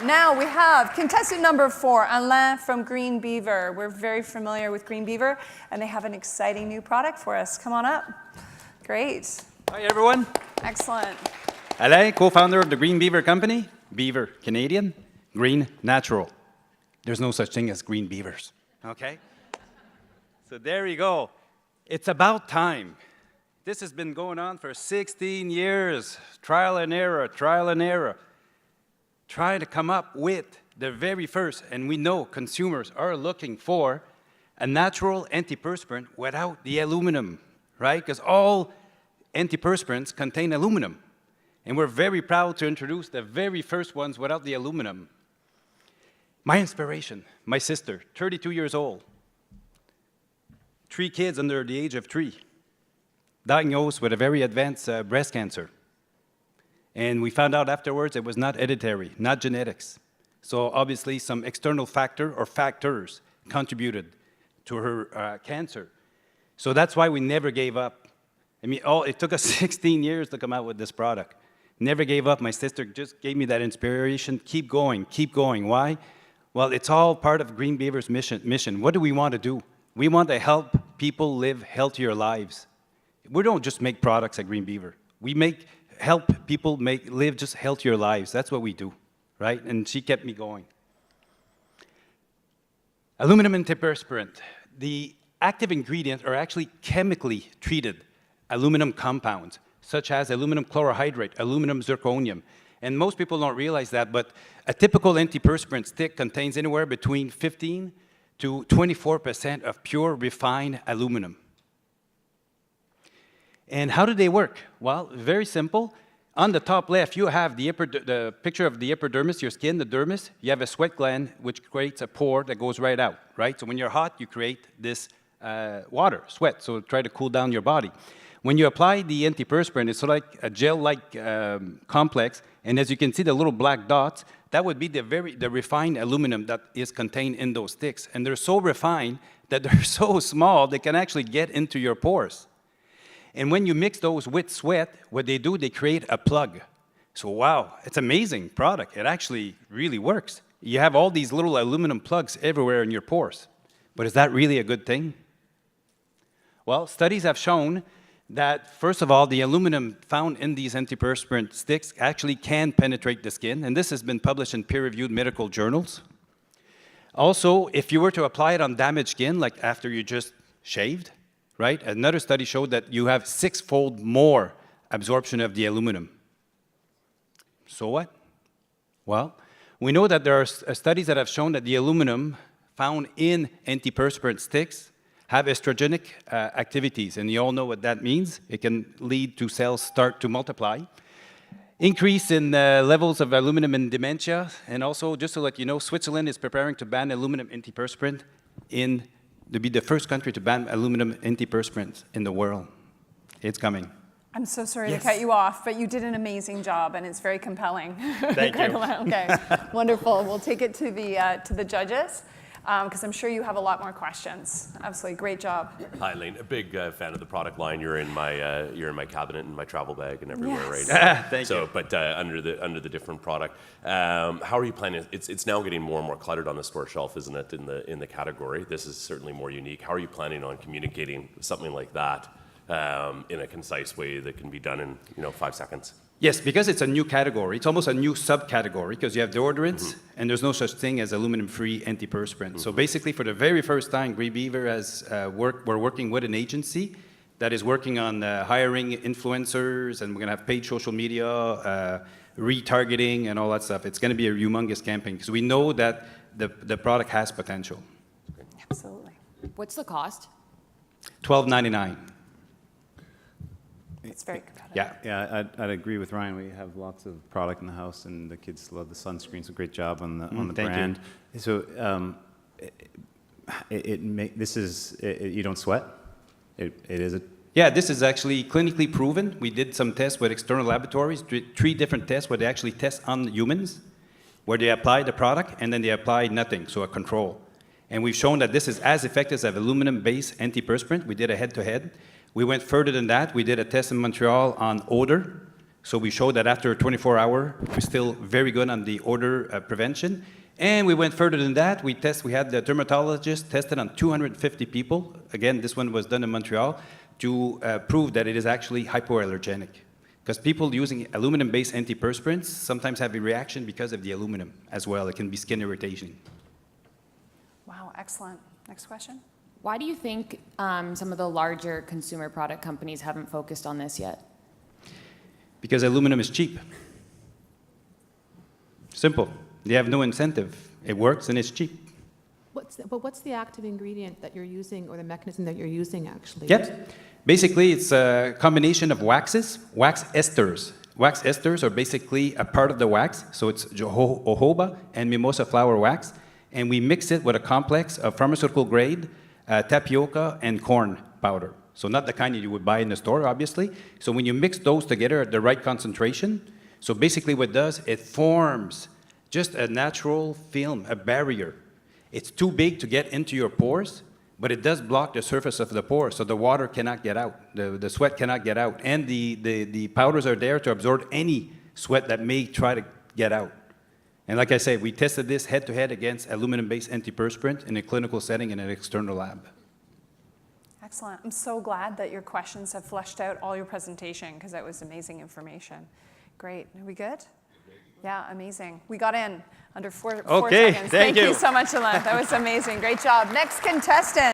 Now we have contestant number 4, Alain from Green Beaver. We're very familiar with Green Beaver, and they have an exciting new product for us. Come on up. Great. Hi, everyone. Excellent. Alain, co-founder of the Green Beaver Company. Beaver, Canadian. Green, natural. There's no such thing as green beavers, okay? So there you go. It's about time. This has been going on for 16 years. Trial and error, trying to come up with the very first, and we know consumers are looking for a natural antiperspirant without the aluminum, right? Because all antiperspirants contain aluminum. And we're very proud to introduce the very first ones without the aluminum. My inspiration, my sister, 32 years old, 3 kids under the age of 3, diagnosed with a very advanced breast cancer. And we found out afterwards it was not hereditary, not genetics. So obviously some external factor or factors contributed to her cancer. So that's why we never gave up. I mean, it took us 16 years to come out with this product. Never gave up. My sister just gave me that inspiration. Keep going, keep going. Why? Well, it's all part of Green Beaver's mission. What do we want to do? We want to help people live healthier lives. We don't just make products at Green Beaver. We help people live just healthier lives. That's what we do, right? And she kept me going. Aluminum antiperspirant. The active ingredients are actually chemically treated aluminum compounds, such as aluminum chlorohydrate, aluminum zirconium. And most people don't realize that, but a typical antiperspirant stick contains anywhere between 15 to 24% of pure refined aluminum. And how do they work? Well, very simple. On the top left, you have the picture of the epidermis, your skin, the dermis. You have a sweat gland, which creates a pore that goes right out, right? So when you're hot, you create this water, sweat, so try to cool down your body. When you apply the antiperspirant, it's sort of like a gel-like complex, and as you can see, the little black dots, that would be the refined aluminum that is contained in those sticks. And they're so refined that they're so small, they can actually get into your pores. And when you mix those with sweat, what they do, they create a plug. So wow, it's an amazing product. It actually really works. You have all these little aluminum plugs everywhere in your pores. But is that really a good thing? Well, studies have shown that, first of all, the aluminum found in these antiperspirant sticks actually can penetrate the skin, and this has been published in peer-reviewed medical journals. Also, if you were to apply it on damaged skin, like after you just shaved, right, another study showed that you have 6-fold more absorption of the aluminum. So what? Well, we know that there are studies that have shown that the aluminum found in antiperspirant sticks have estrogenic activities, and you all know what that means. It can lead to cells start to multiply. Increase in levels of aluminum in dementia, and also, just to let you know, Switzerland is preparing to ban aluminum antiperspirant to be the first country to ban aluminum antiperspirant in the world. It's coming. I'm so sorry to cut you off, but you did an amazing job, and it's very compelling. Thank you. Okay, wonderful. We'll take it to the judges, because I'm sure you have a lot more questions. Absolutely, great job. Hi, Elaine. A big fan of the product line. You're in my cabinet and my travel bag and everywhere right now. Thank you. But under the different product, how are you planning? It's now getting more and more cluttered on the store shelf, isn't it? In the category, this is certainly more unique. How are you planning on communicating something like that in a concise way that can be done in 5 seconds? Yes, because it's a new category. It's almost a new subcategory because you have deodorants, and there's no such thing as aluminum-free antiperspirant. So basically, for the very first time, Green Beaver we're working with an agency that is working on hiring influencers, and we're going to have paid social media, retargeting, and all that stuff. It's going to be a humongous campaign because we know that the product has potential. Absolutely. What's the cost? $12.99. It's very competitive. Yeah, I'd agree with Ryan. We have lots of product in the house, and the kids love the sunscreen. So great job on the brand. You. So you don't sweat. It is a. Yeah, this is actually clinically proven. We did some tests with external laboratories, 3 different tests where they actually test on humans, where they apply the product and then they apply nothing, so a control. And we've shown that this is as effective as aluminum-based antiperspirant. We did a head-to-head. We went further than that. We did a test in Montreal on odor, So we showed that after 24 hours, we're still very good on the odor prevention. And we went further than that. We had the dermatologist tested on 250 people. Again, this one was done in Montreal to prove that it is actually hypoallergenic. Because people using aluminum-based antiperspirants sometimes have a reaction because of the aluminum as well. It can be skin irritation. Wow, excellent. Next question. Why do you think some of the larger consumer product companies haven't focused on this yet? Because aluminum is cheap. Simple. They have no incentive. It works and it's cheap. What's the active ingredient that you're using, or the mechanism that you're using, actually? Yep. Basically, it's a combination of waxes, wax esters. Wax esters are basically a part of the wax, so it's jojoba and mimosa flower wax, and we mix it with a complex of pharmaceutical grade tapioca and corn powder. So not the kind that you would buy in the store, obviously. So when you mix those together at the right concentration, so basically what it does, it forms just a natural film, a barrier. It's too big to get into your pores, but it does block the surface of the pore, so the water cannot get out, the sweat cannot get out, and the powders are there to absorb any sweat that may try to get out. And like I said, we tested this head-to-head against aluminum-based antiperspirant in a clinical setting in an external lab. Excellent. I'm so glad that your questions have fleshed out all your presentation, because that was amazing information. Great. Are we good? Yeah, amazing. We got in under four Okay, seconds. thank you. Thank you so much, Alain. That was amazing. Great job. Next contestant.